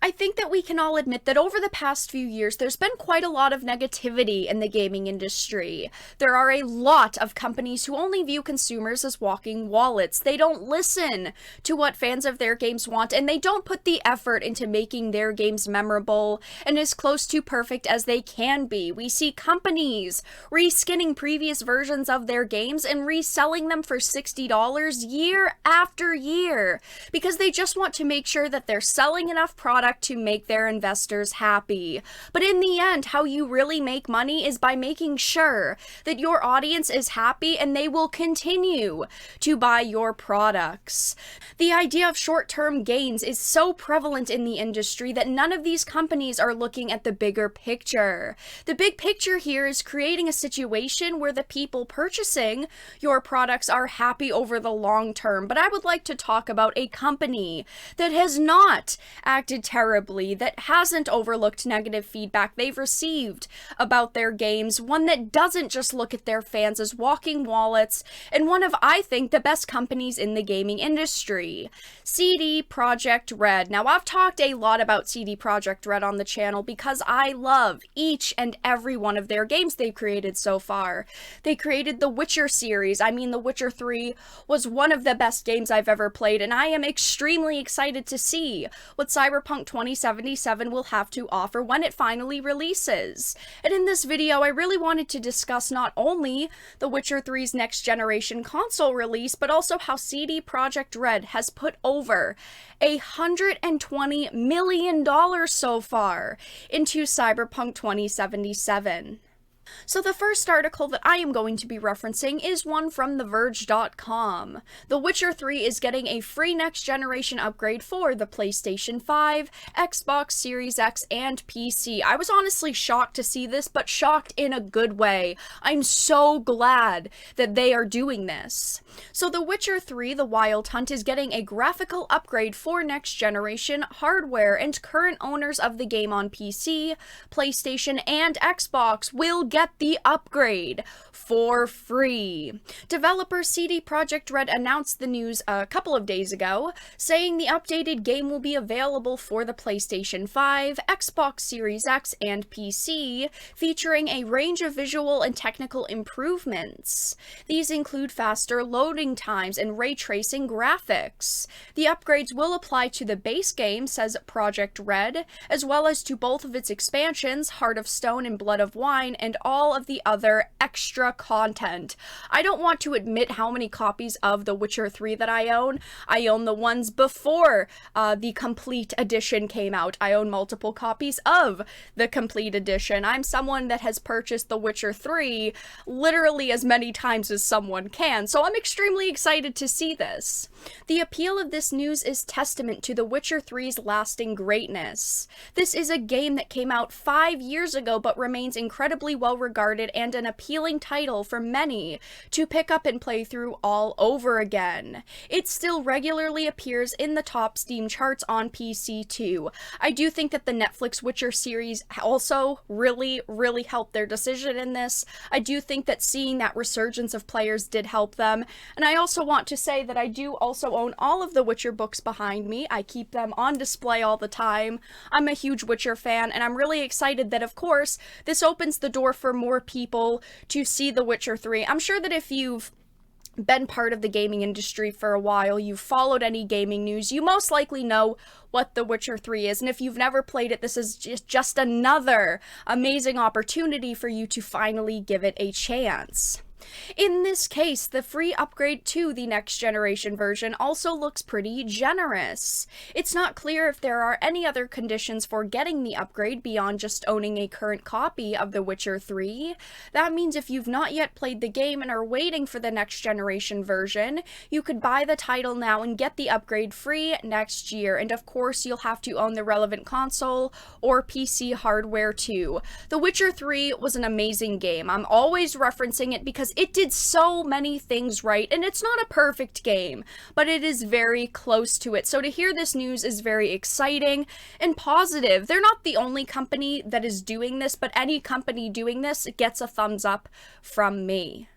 I think that we can all admit that over the past few years, there's been quite a lot of negativity in the gaming industry. There are a lot of companies who only view consumers as walking wallets. They don't listen to what fans of their games want, and they don't put the effort into making their games memorable and as close to perfect as they can be. We see companies reskinning previous versions of their games and reselling them for $60 year after year because they just want to make sure that they're selling enough product to make their investors happy. But in the end, how you really make money is by making sure that your audience is happy and they will continue to buy your products. The idea of short-term gains is so prevalent in the industry that none of these companies are looking at the bigger picture. The big picture here is creating a situation where the people purchasing your products are happy over the long term. But I would like to talk about a company that has not acted terribly, that hasn't overlooked negative feedback they've received about their games, one that doesn't just look at their fans as walking wallets, and one of, I think, the best companies in the gaming industry, CD Projekt Red. Now, I've talked a lot about CD Projekt Red on the channel because I love each and every one of their games they've created so far. They created the Witcher series. I mean, The Witcher 3 was one of the best games I've ever played, and I am extremely excited to see what Cyberpunk 2077 will have to offer when it finally releases. And in this video, I really wanted to discuss not only The Witcher 3's next generation console release, but also how CD Projekt Red has put over $120 million so far into Cyberpunk 2077. So the first article that I am going to be referencing is one from TheVerge.com. The Witcher 3 is getting a free next-generation upgrade for the PlayStation 5, Xbox Series X, and PC. I was honestly shocked to see this, but shocked in a good way. I'm so glad that they are doing this. So The Witcher 3, The Wild Hunt, is getting a graphical upgrade for next-generation hardware, and current owners of the game on PC, PlayStation, and Xbox will get the upgrade for free. Developer CD Projekt Red announced the news a couple of days ago, saying the updated game will be available for the PlayStation 5, Xbox Series X, and PC, featuring a range of visual and technical improvements. These include faster loading times and ray tracing graphics. The upgrades will apply to the base game, says Projekt Red, as well as to both of its expansions, Heart of Stone and Blood of Wine, and all of the other extra content. I don't want to admit how many copies of The Witcher 3 that I own. I own the ones before the complete edition came out. I own multiple copies of the complete edition. I'm someone that has purchased The Witcher 3 literally as many times as someone can, so I'm extremely excited to see this. The appeal of this news is testament to The Witcher 3's lasting greatness. This is a game that came out 5 years ago but remains incredibly well regarded and an appealing title for many to pick up and play through all over again. It still regularly appears in the top Steam charts on PC too. I do think that the Netflix Witcher series also really helped their decision in this. I do think that seeing that resurgence of players did help them, and I also want to say that I do also own all of the Witcher books behind me. I keep them on display all the time. I'm a huge Witcher fan, and I'm really excited that, of course, this opens the door for more people to see The Witcher 3. I'm sure that if you've been part of the gaming industry for a while, you've followed any gaming news, you most likely know what The Witcher 3 is, and if you've never played it, this is just another amazing opportunity for you to finally give it a chance. In this case, the free upgrade to the next generation version also looks pretty generous. It's not clear if there are any other conditions for getting the upgrade beyond just owning a current copy of The Witcher 3. That means if you've not yet played the game and are waiting for the next generation version, you could buy the title now and get the upgrade free next year, and of course you'll have to own the relevant console or PC hardware too. The Witcher 3 was an amazing game. I'm always referencing it because it did so many things right, and it's not a perfect game, but it is very close to it. So to hear this news is very exciting and positive. They're not the only company that is doing this, but any company doing this gets a thumbs up from me.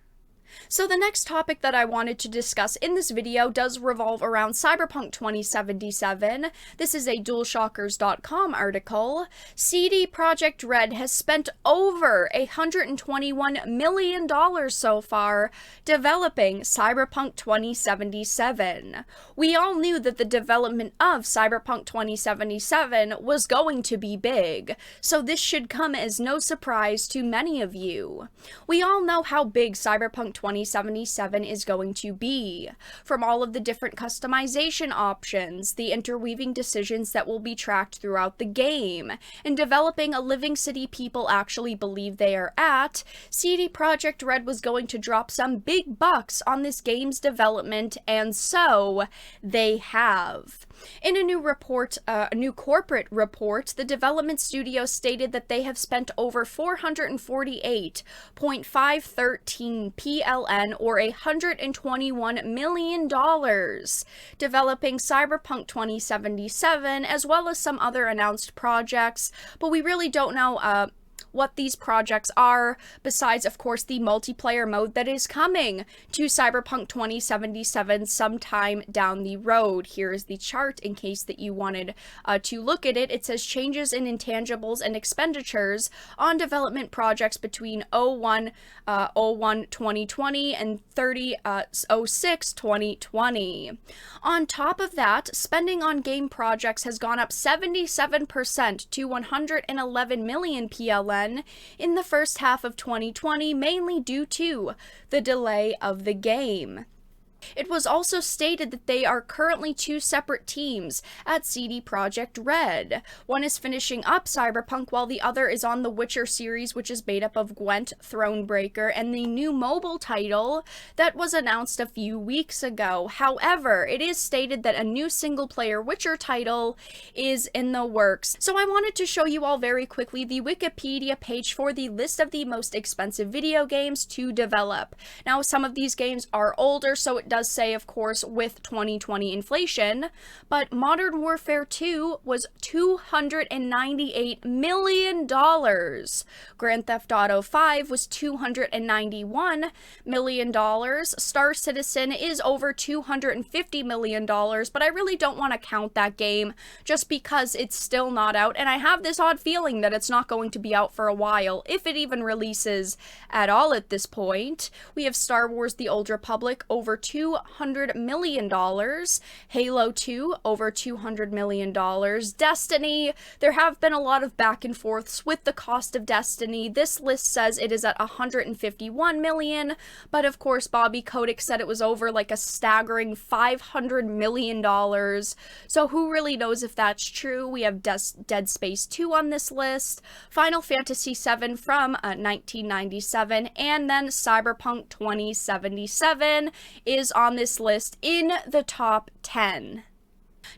So the next topic that I wanted to discuss in this video does revolve around Cyberpunk 2077. This is a DualShockers.com article. CD Projekt Red has spent over $121 million so far developing Cyberpunk 2077. We all knew that the development of Cyberpunk 2077 was going to be big, so this should come as no surprise to many of you. We all know how big Cyberpunk 2077 is going to be, from all of the different customization options, the interweaving decisions that will be tracked throughout the game, and developing a living city people actually believe they are at. CD Projekt Red was going to drop some big bucks on this game's development, and so they have. In a new report, a new corporate report, the development studio stated that they have spent over 448.513 PLN, or $121 million, developing Cyberpunk 2077, as well as some other announced projects, but we really don't know what these projects are, besides, of course, the multiplayer mode that is coming to Cyberpunk 2077 sometime down the road. Here is the chart in case that you wanted to look at it. It says changes in intangibles and expenditures on development projects between 01/01/2020 and 30/06/2020. On top of that, spending on game projects has gone up 77% to 111 million PLN in the first half of 2020, mainly due to the delay of the game. It was also stated that they are currently two separate teams at CD Projekt Red. One is finishing up Cyberpunk while the other is on the Witcher series, which is made up of Gwent, Thronebreaker, and the new mobile title that was announced a few weeks ago. However, it is stated that a new single-player Witcher title is in the works. So I wanted to show you all very quickly the Wikipedia page for the list of the most expensive video games to develop. Now, some of these games are older, so it does say, of course, with 2020 inflation, but Modern Warfare 2 was $298 million. Grand Theft Auto 5 was $291 million. Star Citizen is over $250 million, but I really don't want to count that game just because it's still not out, and I have this odd feeling that it's not going to be out for a while, if it even releases at all at this point. We have Star Wars The Old Republic, over $200 million. Halo 2, over $200 million. Destiny, there have been a lot of back and forths with the cost of Destiny. This list says it is at $151 million, but of course Bobby Kotick said it was over like a staggering $500 million. So who really knows if that's true? We have Dead Space 2 on this list, Final Fantasy VII from 1997, and then Cyberpunk 2077 is on this list in the top 10.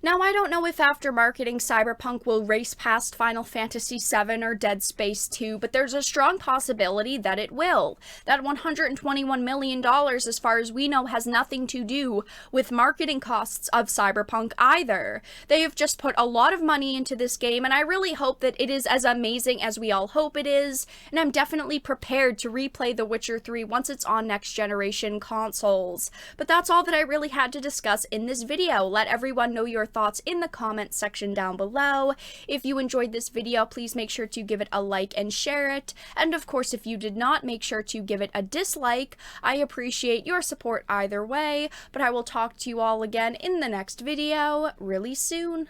Now, I don't know if after marketing Cyberpunk will race past Final Fantasy VII or Dead Space 2, but there's a strong possibility that it will. That $121 million, as far as we know, has nothing to do with marketing costs of Cyberpunk either. They have just put a lot of money into this game, and I really hope that it is as amazing as we all hope it is, and I'm definitely prepared to replay The Witcher 3 once it's on next-generation consoles. But that's all that I really had to discuss in this video. Let everyone know your thoughts in the comment section down below. If you enjoyed this video, please make sure to give it a like and share it. And of course, if you did not, make sure to give it a dislike. I appreciate your support either way, but I will talk to you all again in the next video really soon.